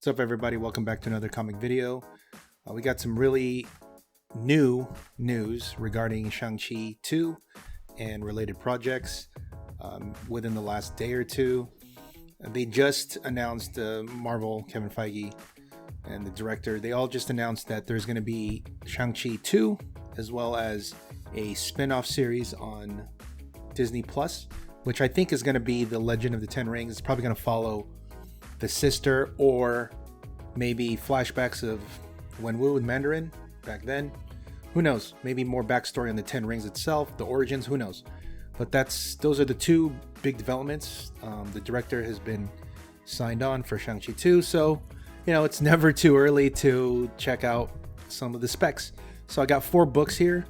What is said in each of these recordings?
What's up, everybody? Welcome back to another comic video. We got some really new news regarding Shang-Chi 2 and related projects within the last day or two. They just announced Marvel, Kevin Feige, and the director. They all just announced that there's going to be Shang-Chi 2 as well as a spin-off series on Disney Plus, which I think is going to be The Legend of the Ten Rings. It's probably going to follow the sister, or maybe flashbacks of Wen Wu and Mandarin back then. Who knows? Maybe more backstory on the Ten Rings itself, the origins. Who knows? But those are the two big developments. The director has been signed on for Shang-Chi 2, so it's never too early to check out some of the specs. So I got 4 books here.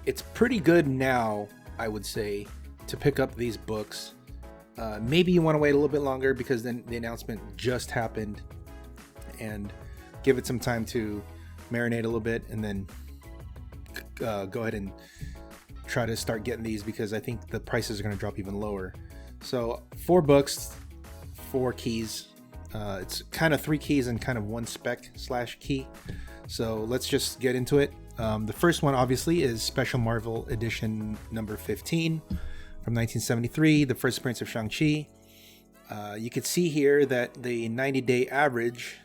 It's pretty good now, I would say, to pick up these books. Maybe you want to wait a little bit longer because then the announcement just happened, and give it some time to marinate a little bit, and then go ahead and try to start getting these, because I think the prices are going to drop even lower. So 4 books, 4 keys. It's kind of 3 keys and kind of 1 spec / key. So let's just get into it. The first one obviously is Special Marvel Edition number 15 from 1973, the first appearance of Shang-Chi. You can see here that the 90-day average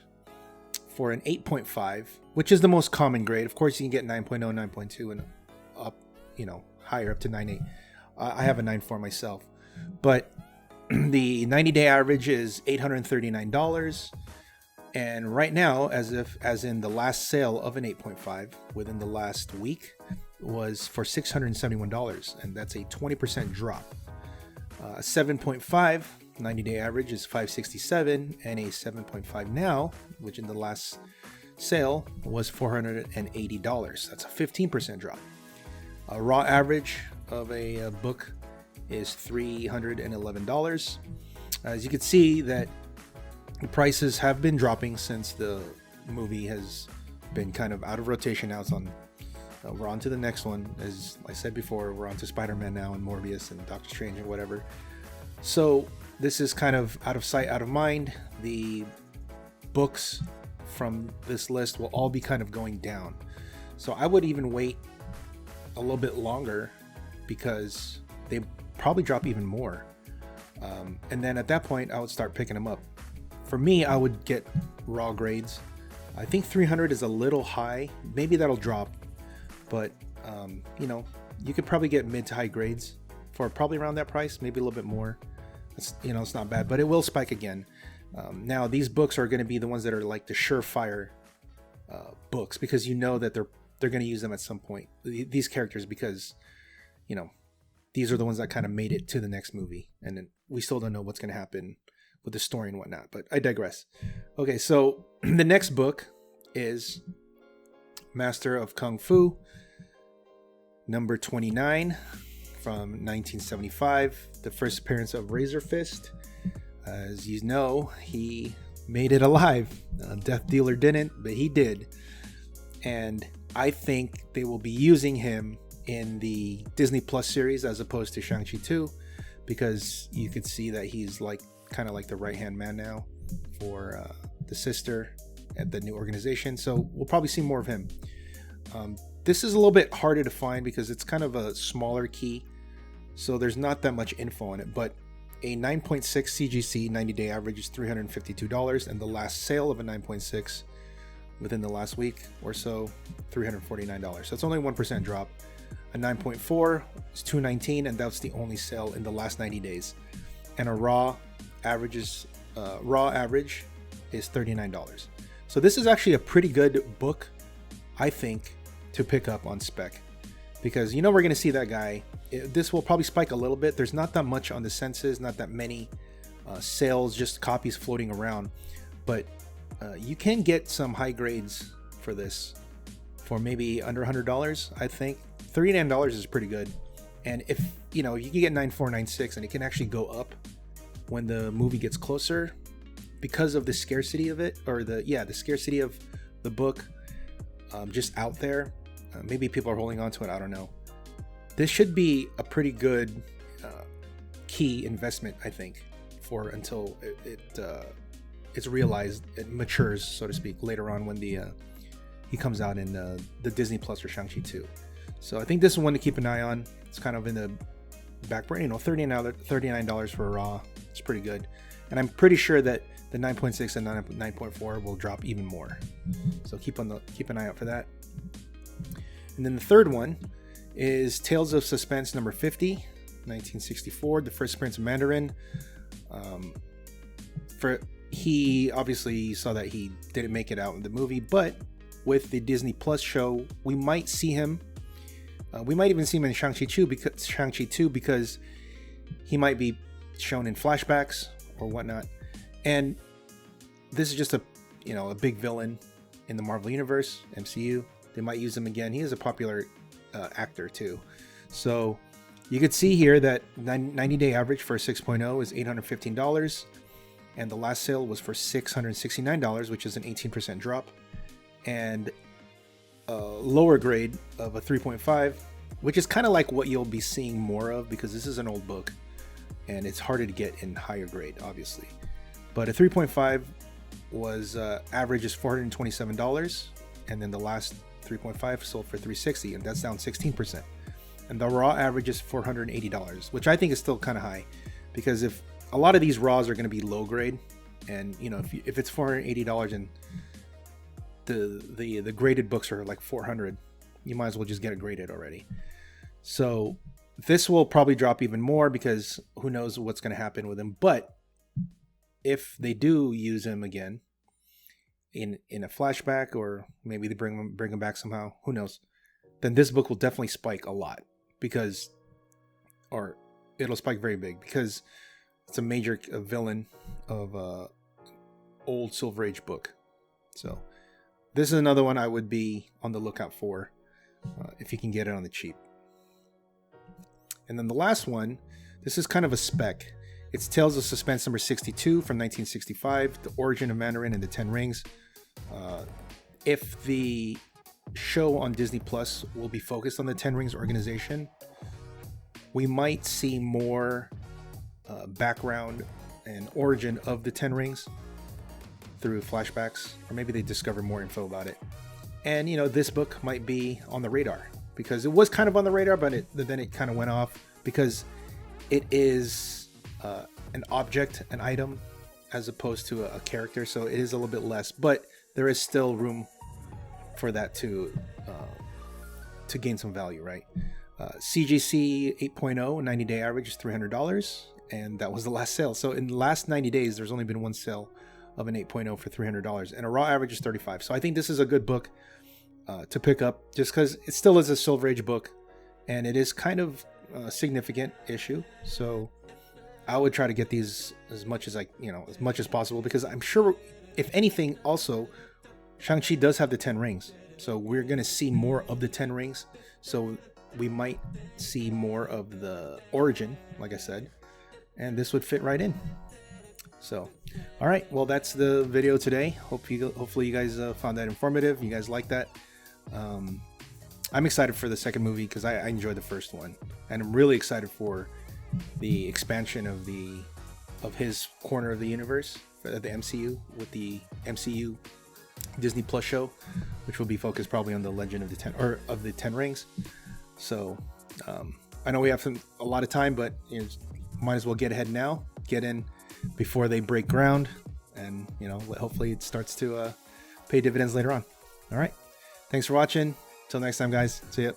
for an 8.5, which is the most common grade. Of course, you can get 9.0, 9.2, and up, higher up to 9.8. I have a 9.4 myself. But the 90-day average is $839. And right now, as in the last sale of an 8.5 within the last week, was for $671, and that's a 20% drop. 7.5 90-day average is $567, and a 7.5 now, which in the last sale was $480. That's a 15% drop. A raw average of a book is $311. As you can see, that the prices have been dropping since the movie has been kind of out of rotation. Now it's on. We're on to the next one. As I said before, we're on to Spider-Man now, and Morbius and Doctor Strange and whatever. So this is kind of out of sight, out of mind. The books from this list will all be kind of going down. So I would even wait a little bit longer, because they probably drop even more. And then at that point, I would start picking them up. For me, I would get raw grades. I think 300 is a little high. Maybe that'll drop. But, you could probably get mid to high grades for probably around that price, maybe a little bit more. It's not bad, but it will spike again. Now, these books are going to be the ones that are like the surefire books, because that they're going to use them at some point. These characters, because, these are the ones that kind of made it to the next movie. And then we still don't know what's going to happen with the story and whatnot, but I digress. Okay, so the next book is Master of Kung Fu, number 29 from 1975, the first appearance of Razor Fist. As you know, he made it alive. Death Dealer didn't, but he did. And I think they will be using him in the Disney Plus series as opposed to Shang-Chi 2, because you could see that he's kind of like the right-hand man now for the sister at the new organization. So we'll probably see more of him. This is a little bit harder to find because it's kind of a smaller key, so there's not that much info on it. But a 9.6 CGC 90-day average is $352, and the last sale of a 9.6 within the last week or so, $349. So it's only a 1% drop. A 9.4 is $219, and that's the only sale in the last 90 days. And a raw average is $39. So this is actually a pretty good book, I think, to pick up on spec, because we're going to see that guy. This will probably spike a little bit. There's not that much on the census, not that many sales, just copies floating around, but you can get some high grades for this for maybe under $100. I think $39 is pretty good. And if you can get 9.4, 9.6, and it can actually go up when the movie gets closer, because of the scarcity of it, or the scarcity of the book just out there. Maybe people are holding on to it, I don't know. This should be a pretty good key investment, I think, for until it's realized, it matures, so to speak, later on when the he comes out in the Disney Plus or Shang-Chi 2. So I think this is one to keep an eye on. It's kind of in the back burner, you know, $39 for a raw. It's pretty good. And I'm pretty sure that the 9.6 and 9.4 will drop even more. So keep an eye out for that. And then the third one is Tales of Suspense number 50, 1964, the first appearance of Mandarin. He obviously saw that he didn't make it out in the movie, but with the Disney Plus show, we might see him. We might even see him in Shang-Chi 2 because he might be shown in flashbacks or whatnot. And this is just a big villain in the Marvel Universe, MCU. They might use him again. He is a popular actor too. So you could see here that 90-day average for 6.0 is $815. And the last sale was for $669, which is an 18% drop. And a lower grade of a 3.5, which is kind of like what you'll be seeing more of because this is an old book and it's harder to get in higher grade, obviously. But a 3.5 was average is $427, and then the last 3.5 sold for $360, and that's down 16%. And the raw average is $480, which I think is still kind of high, because if a lot of these raws are going to be low grade, and if it's $480 and the graded books are like $400, you might as well just get it graded already. So this will probably drop even more because who knows what's going to happen with him. But if they do use him again in a flashback, or maybe they bring him back somehow, who knows, then this book will definitely spike a lot, or it'll spike very big because it's a major villain of a old Silver Age book. So this is another one I would be on the lookout for if you can get it on the cheap. And then the last one, this is kind of a spec. It's Tales of Suspense number 62 from 1965, The Origin of Mandarin and the Ten Rings. If the show on Disney Plus will be focused on the Ten Rings organization, we might see more background and origin of the Ten Rings through flashbacks, or maybe they discover more info about it. And this book might be on the radar, because it was kind of on the radar, but then it kind of went off because it is an object, an item, as opposed to a character. So it is a little bit less, but there is still room for that to gain some value, right? CGC 8.0 90-day average is $300, and that was the last sale. So in the last 90 days, there's only been one sale of an 8.0 for $300, and a raw average is $35. So I think this is a good book to pick up, just because it still is a Silver Age book, and it is kind of a significant issue. So I would try to get these as much as as much as possible, because I'm sure, if anything, also Shang-Chi does have the 10 rings, so we're going to see more of the 10 rings. So we might see more of the origin, like I said, and this would fit right in. So, all right, well, that's the video today. Hopefully you guys found that informative. You guys like that. I'm excited for the second movie because I enjoyed the first one, and I'm really excited for the expansion of his corner of the universe, the MCU, with the MCU Disney Plus show, which will be focused probably on the Legend of the Ten Rings. So I know we have a lot of time, but might as well get ahead now, get in before they break ground, and hopefully it starts to pay dividends later on. All right, thanks for watching. Till next time, guys. See ya.